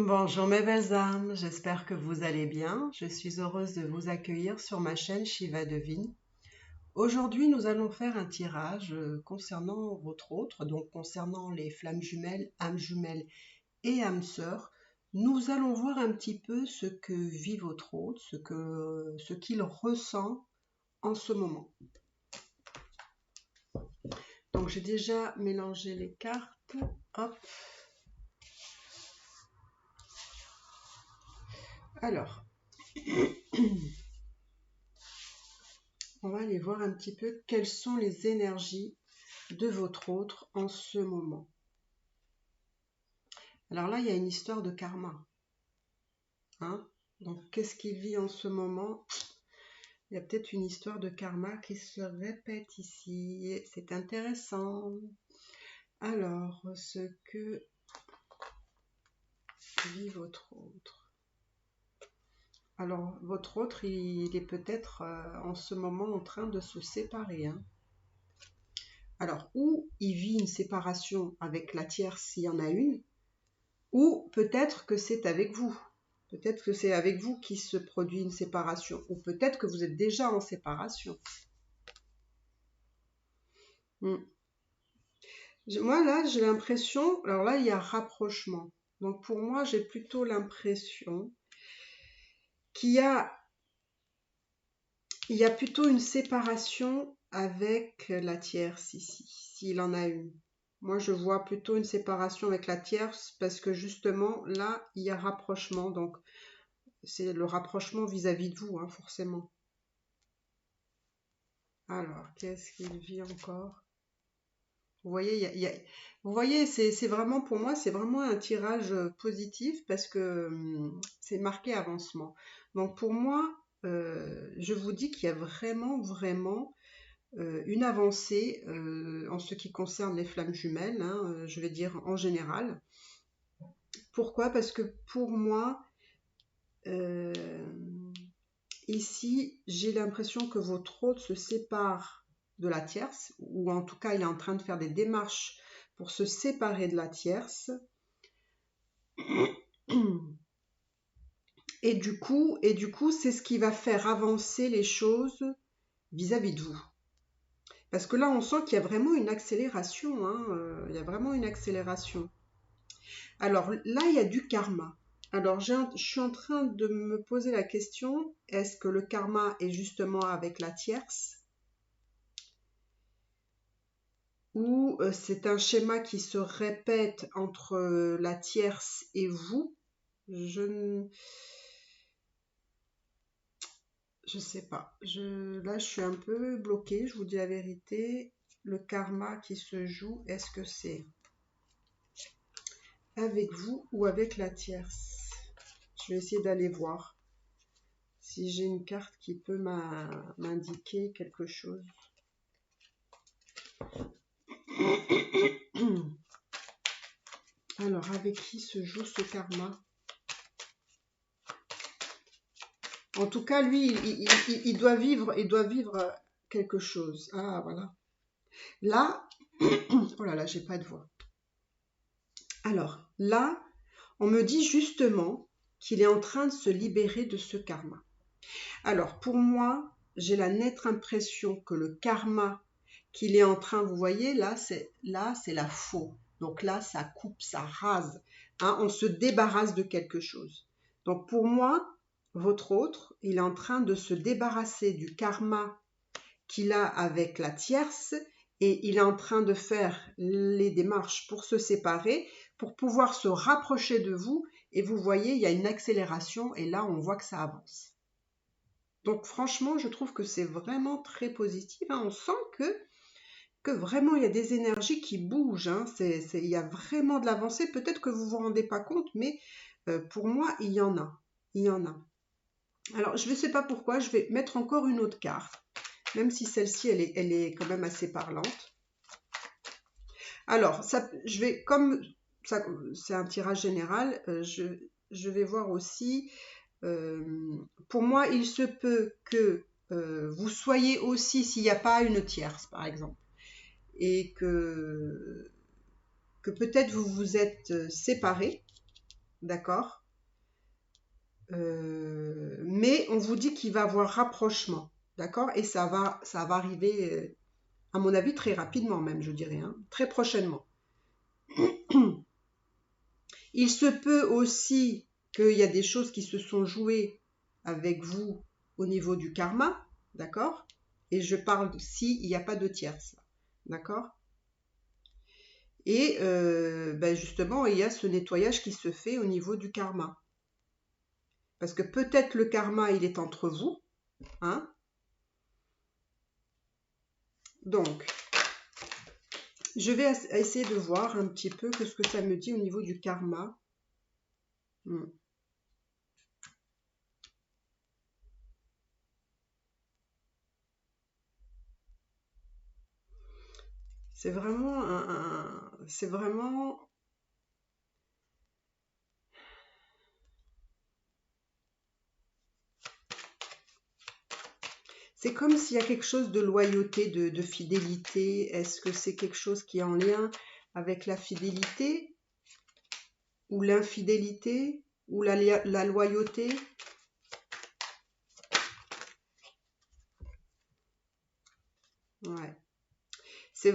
Bonjour mes belles âmes, j'espère que vous allez bien. Je suis heureuse de vous accueillir sur ma chaîne Shiva Devine. Aujourd'hui, nous allons faire un tirage concernant votre autre, donc concernant les flammes jumelles, âmes jumelles et âmes sœurs. Nous allons voir un petit peu ce que vit votre autre, ce qu'il ressent en ce moment. Donc j'ai déjà mélangé les cartes. Hop. Alors, on va aller voir un petit peu quelles sont les énergies de votre autre en ce moment. Alors là, il y a une histoire de karma. Hein? Donc, qu'est-ce qu'il vit en ce moment? Il y a peut-être une histoire de karma qui se répète ici. C'est intéressant. Alors, ce que vit votre autre. Alors, votre autre, il est peut-être en ce moment en train de se séparer. Hein? Alors, ou il vit une séparation avec la tierce s'il y en a une, ou peut-être que c'est avec vous. Peut-être que c'est avec vous qui se produit une séparation. Ou peut-être que vous êtes déjà en séparation. Moi, là, j'ai l'impression... Alors là, il y a rapprochement. Donc, pour moi, j'ai plutôt l'impression qu'il y a plutôt une séparation avec la tierce ici, s'il en a une. Moi, je vois plutôt une séparation avec la tierce parce que justement, là, il y a rapprochement. Donc, c'est le rapprochement vis-à-vis de vous, hein, forcément. Alors, qu'est-ce qu'il vit encore? Vous voyez, vous voyez, c'est vraiment, pour moi, c'est vraiment un tirage positif parce que c'est marqué avancement. Donc, pour moi, je vous dis qu'il y a vraiment une avancée en ce qui concerne les flammes jumelles, hein, je vais dire en général. Pourquoi? Parce que pour moi, euh, ici, j'ai l'impression que votre autre se sépare de la tierce, ou en tout cas, il est en train de faire des démarches pour se séparer de la tierce. Et du coup, c'est ce qui va faire avancer les choses vis-à-vis de vous. Parce que là, on sent qu'il y a vraiment une accélération. Hein, il y a vraiment une accélération. Alors là, il y a du karma. Alors, je suis en train de me poser la question, est-ce que le karma est justement avec la tierce? Ou c'est un schéma qui se répète entre la tierce et vous? Je ne sais pas. Là, je suis un peu bloquée, je vous dis la vérité. Le karma qui se joue, est-ce que c'est avec vous ou avec la tierce? Je vais essayer d'aller voir si j'ai une carte qui peut m'indiquer quelque chose. Alors, avec qui se joue ce karma? En tout cas, lui, il doit vivre quelque chose. Ah, voilà. Là, oh là là, j'ai pas de voix. Alors, là, on me dit justement qu'il est en train de se libérer de ce karma. Alors, pour moi, j'ai la nette impression que le karma qu'il est en train, vous voyez, là, c'est la faux. Donc là, ça coupe, ça rase. Hein, on se débarrasse de quelque chose. Donc pour moi, votre autre, il est en train de se débarrasser du karma qu'il a avec la tierce et il est en train de faire les démarches pour se séparer, pour pouvoir se rapprocher de vous. Et vous voyez, il y a une accélération et là, on voit que ça avance. Donc franchement, je trouve que c'est vraiment très positif. Hein. On sent que vraiment il y a des énergies qui bougent. Hein. Il y a vraiment de l'avancée. Peut-être que vous ne vous rendez pas compte, mais pour moi, il y en a. Il y en a. Alors, je ne sais pas pourquoi, je vais mettre encore une autre carte, même si celle-ci, elle est quand même assez parlante. Alors, je vais, comme ça, c'est un tirage général, je vais voir aussi, pour moi, il se peut que vous soyez aussi, s'il n'y a pas une tierce, par exemple, et que peut-être vous vous êtes séparés, d'accord? Mais on vous dit qu'il va avoir rapprochement, d'accord? Et ça va arriver, à mon avis, très rapidement même, je dirais, hein, très prochainement. Il se peut aussi qu'il y a des choses qui se sont jouées avec vous au niveau du karma, d'accord? Et je parle s'il n'y a pas de tierce, d'accord? Et ben justement, il y a ce nettoyage qui se fait au niveau du karma. Parce que peut-être le karma, il est entre vous, hein? Donc, je vais essayer de voir un petit peu ce que ça me dit au niveau du karma. C'est vraiment c'est vraiment... C'est comme s'il y a quelque chose de loyauté, de fidélité. Est-ce que c'est quelque chose qui est en lien avec la fidélité ou l'infidélité ou la loyauté? Ouais. C'est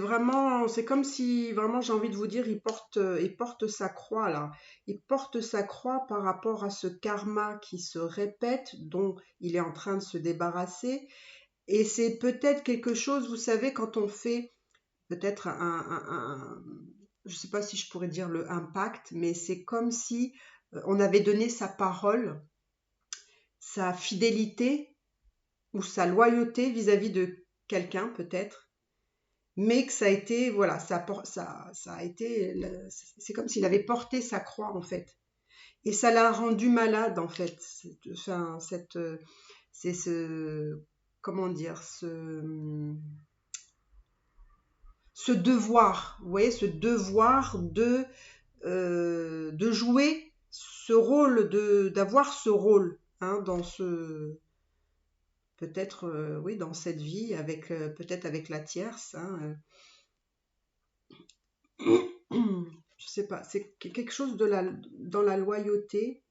comme si vraiment j'ai envie de vous dire, il porte sa croix là. Il porte sa croix par rapport à ce karma qui se répète, dont il est en train de se débarrasser. Et c'est peut-être quelque chose, vous savez, quand on fait peut-être je ne sais pas si je pourrais dire le impact, mais c'est comme si on avait donné sa parole, sa fidélité ou sa loyauté vis-à-vis de quelqu'un peut-être, mais que ça a été, voilà, ça a été, c'est comme s'il avait porté sa croix en fait. Et ça l'a rendu malade en fait. Enfin, c'est ce, comment dire, ce devoir, vous voyez, ce devoir de jouer ce rôle, d'avoir ce rôle, hein, dans ce, peut-être, oui, dans cette vie, avec peut-être avec la tierce, hein, je sais pas, c'est quelque chose dans la loyauté,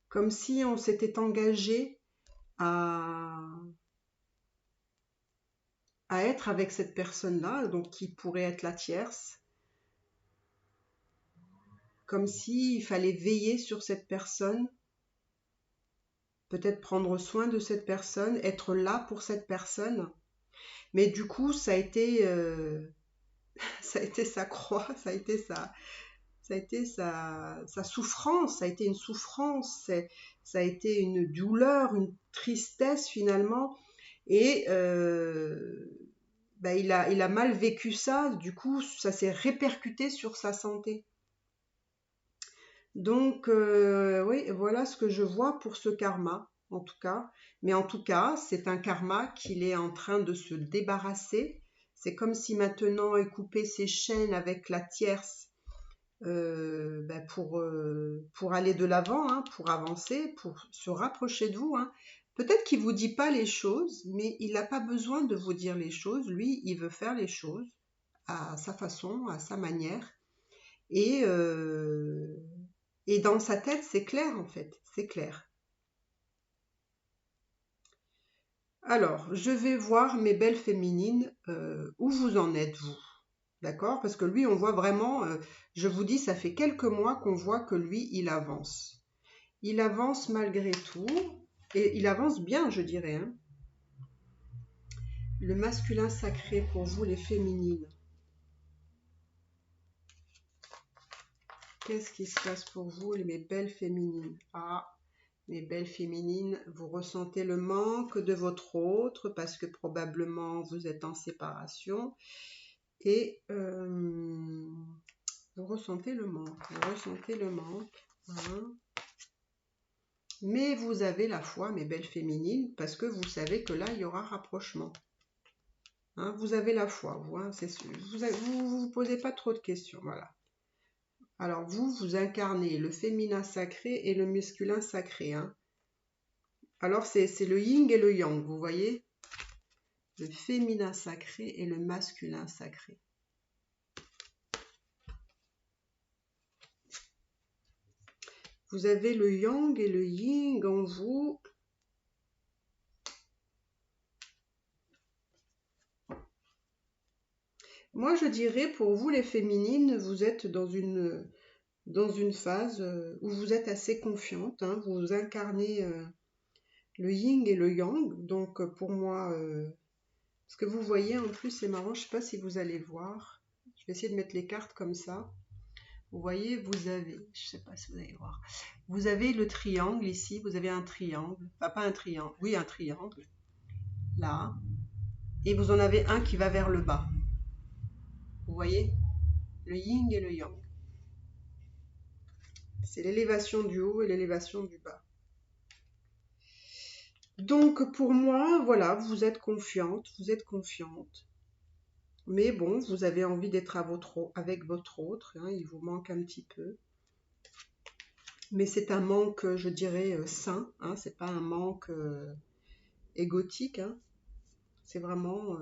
comme si on s'était engagé à, à être avec cette personne-là, donc qui pourrait être la tierce, comme s'il fallait veiller sur cette personne, peut-être prendre soin de cette personne, être là pour cette personne. Mais du coup, ça a été sa croix, ça a été sa souffrance, ça a été une souffrance, ça a été une douleur, une tristesse finalement. Et ben, il a mal vécu ça, du coup, ça s'est répercuté sur sa santé. Donc, oui, voilà ce que je vois pour ce karma, en tout cas. Mais en tout cas, c'est un karma qu'il est en train de se débarrasser. C'est comme si maintenant il coupait ses chaînes avec la tierce ben pour aller de l'avant, hein, pour avancer, pour se rapprocher de vous. Hein. Peut-être qu'il ne vous dit pas les choses, mais il n'a pas besoin de vous dire les choses. Lui, il veut faire les choses à sa façon, à sa manière. Et, euh, et dans sa tête, c'est clair en fait, c'est clair. Alors, je vais voir mes belles féminines, où vous en êtes vous, d'accord? Parce que lui, on voit vraiment, je vous dis, ça fait quelques mois qu'on voit que lui, il avance. Il avance malgré tout, et il avance bien, je dirais. Hein. Le masculin sacré pour vous, les féminines. Qu'est-ce qui se passe pour vous, mes belles féminines? Ah, mes belles féminines, vous ressentez le manque de votre autre parce que probablement vous êtes en séparation et vous ressentez le manque, hein. Mais vous avez la foi, mes belles féminines, parce que vous savez que là, il y aura rapprochement. Hein, vous avez la foi, vous, hein, vous vous posez pas trop de questions, voilà. Alors vous incarnez le féminin sacré et le masculin sacré, hein. Alors c'est le yin et le yang, vous voyez? Le féminin sacré et le masculin sacré. Vous avez le yang et le yin en vous. Moi, je dirais pour vous les féminines, vous êtes dans une phase où vous êtes assez confiante, hein, vous incarnez le yin et le yang. Donc pour moi, ce que vous voyez en plus, c'est marrant, je ne sais pas si vous allez voir. Je vais essayer de mettre les cartes comme ça. Vous voyez, vous avez, je ne sais pas si vous allez voir, vous avez le triangle ici, vous avez un triangle, enfin pas un triangle, oui un triangle, là, et vous en avez un qui va vers le bas. Vous voyez, le yin et le yang. C'est l'élévation du haut et l'élévation du bas. Donc pour moi, voilà, vous êtes confiante, vous êtes confiante. Mais bon, vous avez envie d'être avec votre autre, hein, il vous manque un petit peu. Mais c'est un manque, je dirais, sain, hein, c'est pas un manque égotique, hein. C'est vraiment,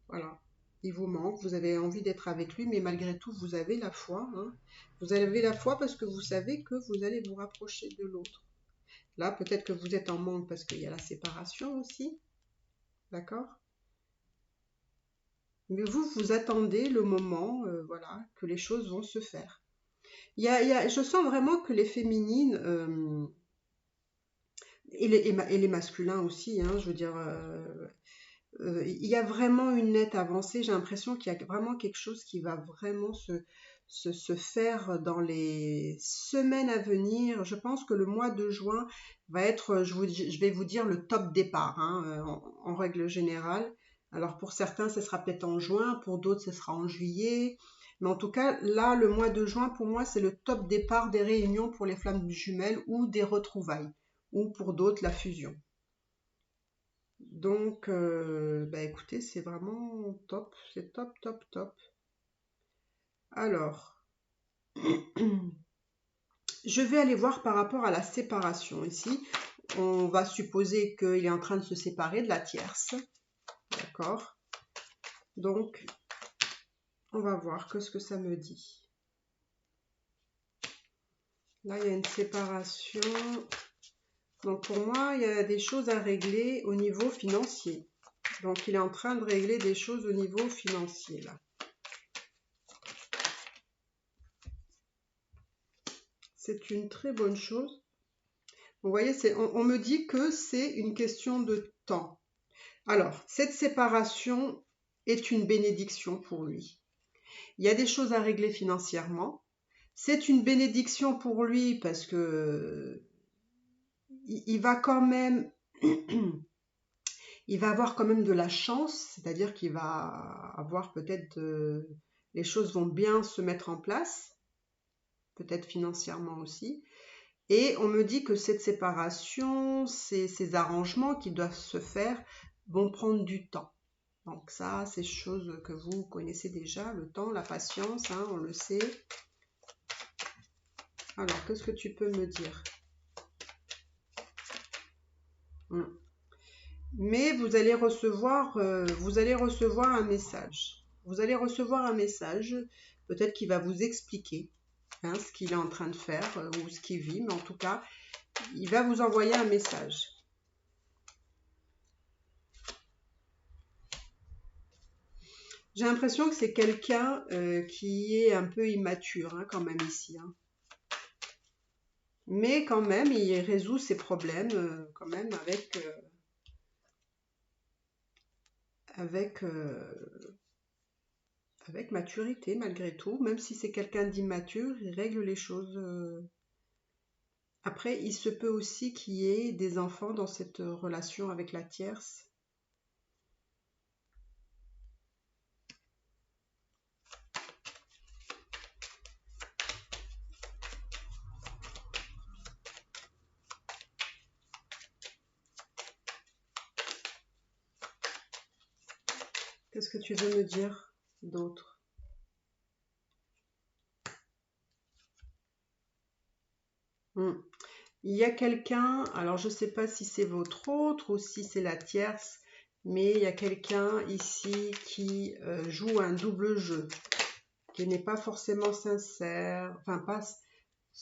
voilà, il vous manque, vous avez envie d'être avec lui, mais malgré tout, vous avez la foi, hein. Vous avez la foi parce que vous savez que vous allez vous rapprocher de l'autre. Là, peut-être que vous êtes en manque parce qu'il y a la séparation aussi, d'accord? Mais vous, vous attendez le moment, voilà, que les choses vont se faire. Je sens vraiment que les féminines, et les masculins aussi, hein, je veux dire, il y a vraiment une nette avancée. J'ai l'impression qu'il y a vraiment quelque chose qui va vraiment se faire dans les semaines à venir. Je pense que le mois de juin va être, je vais vous dire, le top départ, hein, en règle générale. Alors pour certains, ce sera peut-être en juin, pour d'autres, ce sera en juillet. Mais en tout cas, là, le mois de juin, pour moi, c'est le top départ des réunions pour les flammes jumelles ou des retrouvailles, ou pour d'autres, la fusion. Donc, bah écoutez, c'est vraiment top, c'est top, top, top. Alors, je vais aller voir par rapport à la séparation ici. On va supposer qu'il est en train de se séparer de la tierce. D'accord? Donc, on va voir ce que ça me dit. Là, il y a une séparation. Donc, pour moi, il y a des choses à régler au niveau financier. Donc, il est en train de régler des choses au niveau financier, là. C'est une très bonne chose. Vous voyez, on me dit que c'est une question de temps. Alors, cette séparation est une bénédiction pour lui. Il y a des choses à régler financièrement. C'est une bénédiction pour lui parce que il va quand même, il va avoir quand même de la chance, c'est-à-dire qu'il va avoir peut-être, les choses vont bien se mettre en place, peut-être financièrement aussi. Et on me dit que cette séparation, ces arrangements qui doivent se faire vont prendre du temps. Donc ça, c'est choses que vous connaissez déjà, le temps, la patience, hein, on le sait. Alors, qu'est-ce que tu peux me dire? Mais vous allez recevoir un message. Vous allez recevoir un message, peut-être qu'il va vous expliquer, hein, ce qu'il est en train de faire ou ce qu'il vit, mais en tout cas, il va vous envoyer un message. J'ai l'impression que c'est quelqu'un qui est un peu immature, hein, quand même ici, hein. Mais quand même, il résout ses problèmes quand même avec, avec maturité malgré tout. Même si c'est quelqu'un d'immature, il règle les choses. Après, il se peut aussi qu'il y ait des enfants dans cette relation avec la tierce. Qu'est-ce que tu veux me dire d'autre? Il y a quelqu'un, alors je ne sais pas si c'est votre autre ou si c'est la tierce, mais il y a quelqu'un ici qui joue un double jeu, qui n'est pas forcément sincère, enfin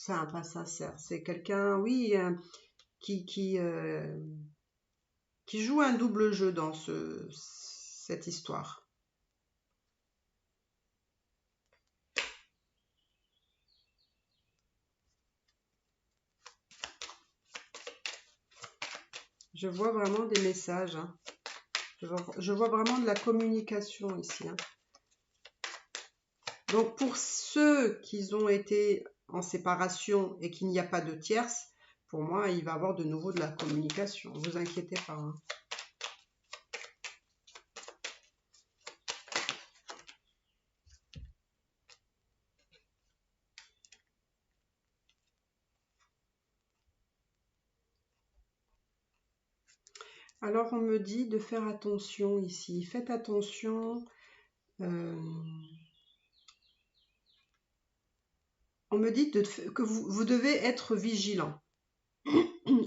pas sincère. C'est quelqu'un, oui, qui, qui joue un double jeu dans cette histoire. Je vois vraiment des messages. Hein. Je vois vraiment de la communication ici. Hein. Donc pour ceux qui ont été en séparation et qu'il n'y a pas de tierce, pour moi, il va y avoir de nouveau de la communication. Ne vous inquiétez pas. Hein. Alors on me dit de faire attention ici. Faites attention. On me dit que vous devez être vigilant.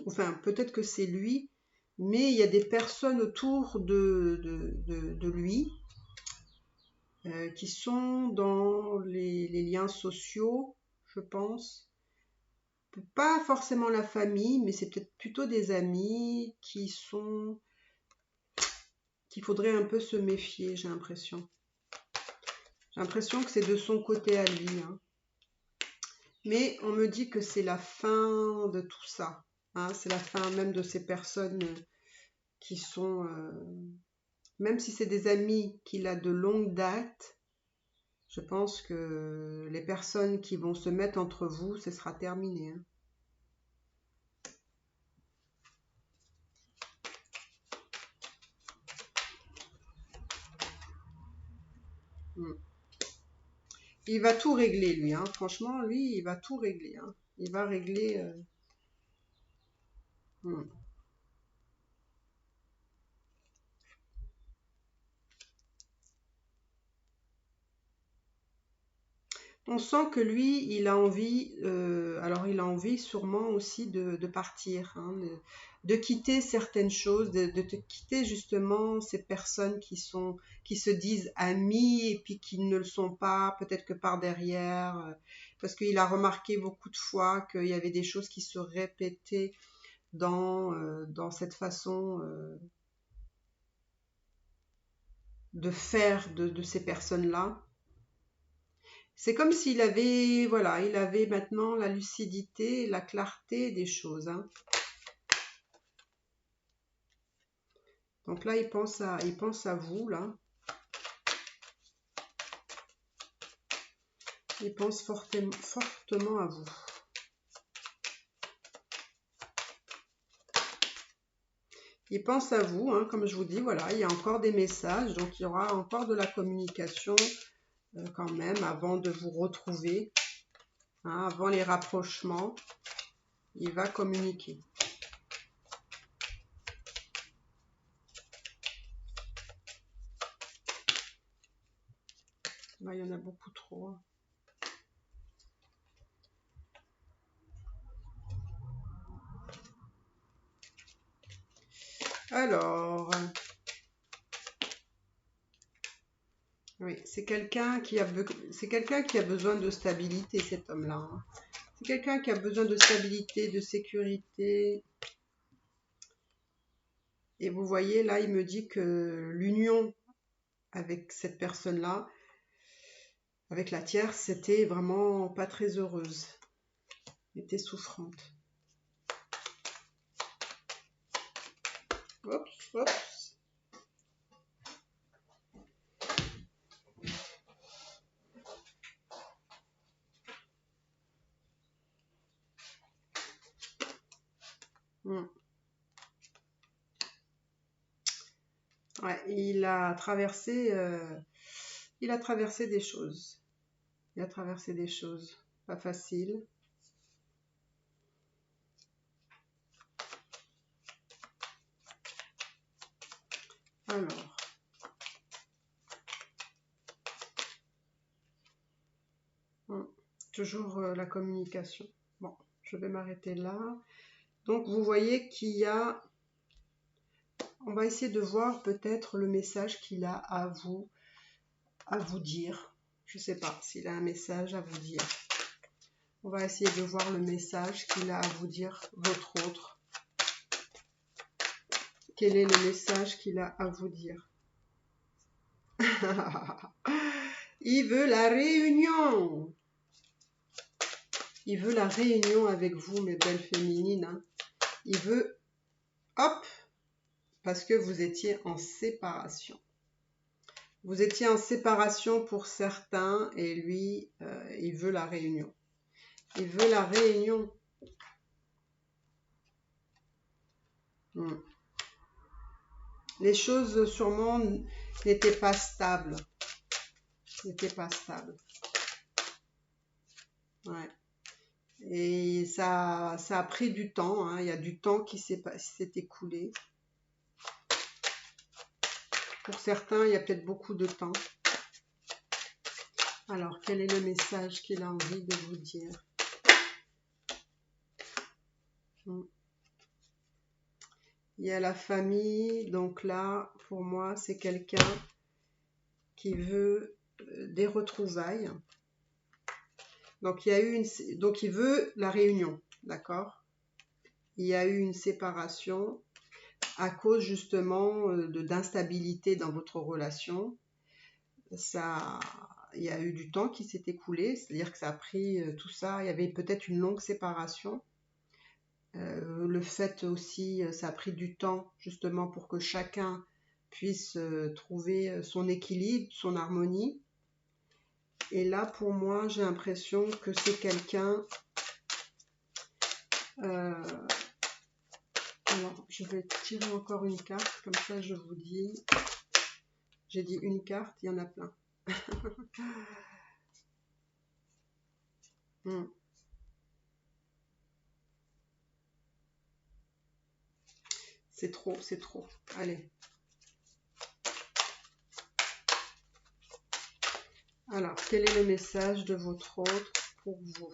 Enfin, peut-être que c'est lui, mais il y a des personnes autour de lui qui sont dans les liens sociaux, je pense. Pas forcément la famille, mais c'est peut-être plutôt des amis qu'il faudrait un peu se méfier, j'ai l'impression. J'ai l'impression que c'est de son côté à lui. Hein. Mais on me dit que c'est la fin de tout ça. Hein. C'est la fin même de ces personnes qui sont... même si c'est des amis qu'il a de longue date, je pense que les personnes qui vont se mettre entre vous, ce sera terminé. Hein. Il va tout régler, lui. Hein. Franchement, lui, il va tout régler. Hein. Il va régler... On sent que lui, il a envie, alors il a envie sûrement aussi de partir, hein, de quitter certaines choses, de quitter justement ces personnes qui se disent amis et puis qui ne le sont pas, peut-être que par derrière, parce qu'il a remarqué beaucoup de fois qu'il y avait des choses qui se répétaient dans cette façon de faire de ces personnes-là. C'est comme s'il avait, voilà, il avait maintenant la lucidité, la clarté des choses. Hein. Donc là, il pense à vous, là. Il pense fortement à vous. Il pense à vous, hein, comme je vous dis, voilà, il y a encore des messages, donc il y aura encore de la communication quand même avant de vous retrouver, hein, avant les rapprochements, il va communiquer. Là, il y en a beaucoup trop. Hein. Alors, oui, c'est quelqu'un qui a besoin de stabilité, cet homme-là. Hein. C'est quelqu'un qui a besoin de stabilité, de sécurité. Et vous voyez, là, il me dit que l'union avec cette personne-là, avec la tierce, c'était vraiment pas très heureuse. Elle était souffrante. Hop, hop. Ouais, il a traversé des choses. Il a traversé des choses pas faciles. Alors, toujours la communication. Bon, je vais m'arrêter là. Donc, vous voyez qu'il y a... On va essayer de voir peut-être le message qu'il a à vous dire. Je ne sais pas s'il a un message à vous dire. On va essayer de voir le message qu'il a à vous dire, votre autre. Quel est le message qu'il a à vous dire? Il veut la réunion. Il veut la réunion avec vous, mes belles féminines. Hein. Il veut, hop, parce que vous étiez en séparation. Vous étiez en séparation pour certains et lui, il veut la réunion. Il veut la réunion. Les choses sûrement n'étaient pas stables. N'étaient pas stables. Ouais. Et ça a pris du temps. Hein. Il y a du temps qui s'est écoulé. Pour certains, il y a peut-être beaucoup de temps. Alors, quel est le message qu'il a envie de vous dire? Il y a la famille, donc là, pour moi, c'est quelqu'un qui veut des retrouvailles. Donc, donc il veut la réunion, d'accord? Il y a eu une séparation à cause justement d'instabilité dans votre relation. Il y a eu du temps qui s'est écoulé, c'est-à-dire que ça a pris tout ça. Il y avait peut-être une longue séparation. Le fait aussi, ça a pris du temps justement pour que chacun puisse trouver son équilibre, son harmonie. Et là, pour moi, j'ai l'impression que c'est quelqu'un... alors, je vais tirer encore une carte, comme ça je vous dis... J'ai dit une carte, il y en a plein. C'est trop, c'est trop. Allez. Alors, quel est le message de votre autre pour vous?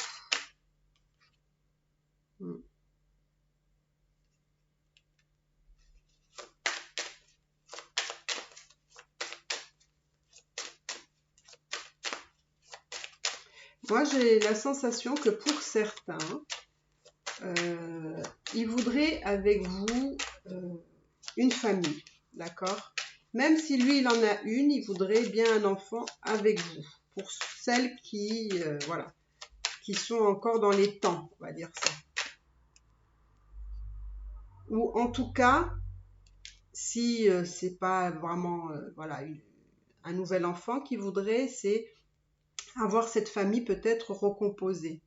Moi, j'ai la sensation que pour certains, ils voudraient avec vous une famille, d'accord? Même si lui, il en a une, il voudrait bien un enfant avec vous. Pour celles qui, voilà, qui sont encore dans les temps, on va dire ça. Ou en tout cas, si c'est pas vraiment, voilà, un nouvel enfant qu'il voudrait, c'est avoir cette famille peut-être recomposée,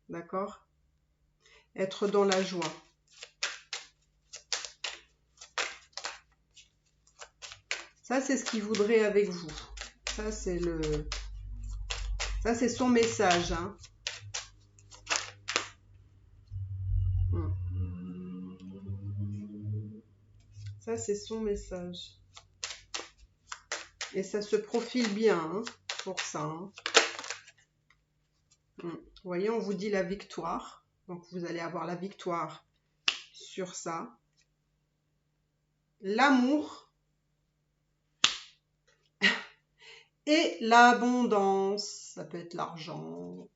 d'accord? Être dans la joie. Ça, c'est ce qu'il voudrait avec vous. Ça, c'est son message. Hein. Ça, c'est son message. Et ça se profile bien hein, pour ça. Hein. Vous voyez, on vous dit la victoire. Donc, vous allez avoir la victoire sur ça. L'amour. Et l'abondance. Ça peut être l'argent.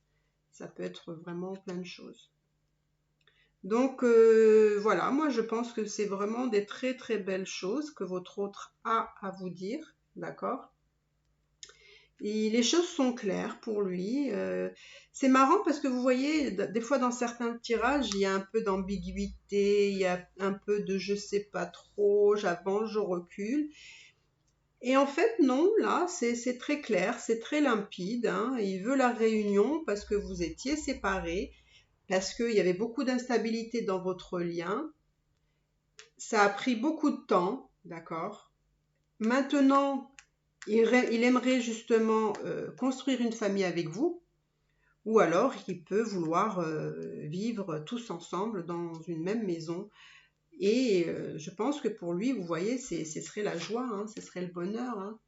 Ça peut être vraiment plein de choses. Donc, voilà. Moi, je pense que c'est vraiment des très, très belles choses que votre autre a à vous dire. D'accord ? Et les choses sont claires pour lui. C'est marrant parce que vous voyez, des fois dans certains tirages, il y a un peu d'ambiguïté, il y a un peu de je sais pas trop, j'avance, je recule. Et en fait, non, là, c'est très clair, c'est très limpide. Hein. Il veut la réunion parce que vous étiez séparés, parce qu'il y avait beaucoup d'instabilité dans votre lien. Ça a pris beaucoup de temps, d'accord ? Maintenant, il aimerait justement construire une famille avec vous, ou alors il peut vouloir vivre tous ensemble dans une même maison. Et je pense que pour lui, vous voyez, ce serait la joie, hein, ce serait le bonheur. Hein,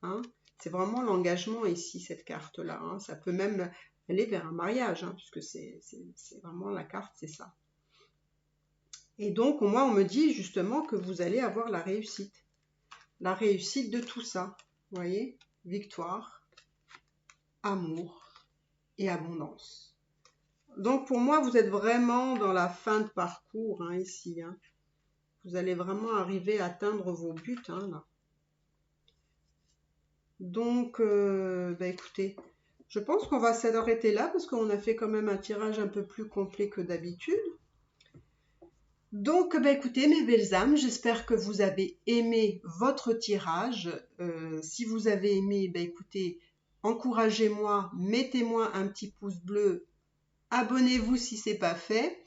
hein. C'est vraiment l'engagement ici, cette carte-là. Hein. Ça peut même aller vers un mariage, hein, puisque c'est vraiment la carte, c'est ça. Et donc, moi, on me dit justement que vous allez avoir la réussite. La réussite de tout ça. Vous voyez, victoire, amour et abondance. Donc pour moi, vous êtes vraiment dans la fin de parcours hein, ici. Hein. Vous allez vraiment arriver à atteindre vos buts hein, là. Donc, bah écoutez, je pense qu'on va s'arrêter là parce qu'on a fait quand même un tirage un peu plus complet que d'habitude. Donc, bah écoutez, mes belles âmes, j'espère que vous avez aimé votre tirage. Si vous avez aimé, bah écoutez, encouragez-moi, mettez-moi un petit pouce bleu, abonnez-vous si ce n'est pas fait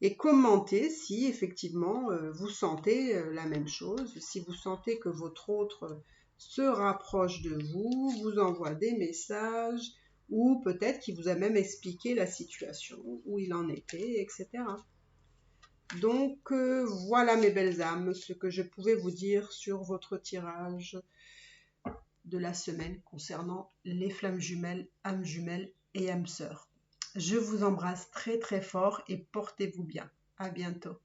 et commentez si effectivement vous sentez la même chose, si vous sentez que votre autre se rapproche de vous, vous envoie des messages ou peut-être qu'il vous a même expliqué la situation, où il en était, etc. Donc voilà mes belles âmes, ce que je pouvais vous dire sur votre tirage de la semaine concernant les flammes jumelles, âmes jumelles et âmes sœurs. Je vous embrasse très très fort et portez-vous bien. À bientôt.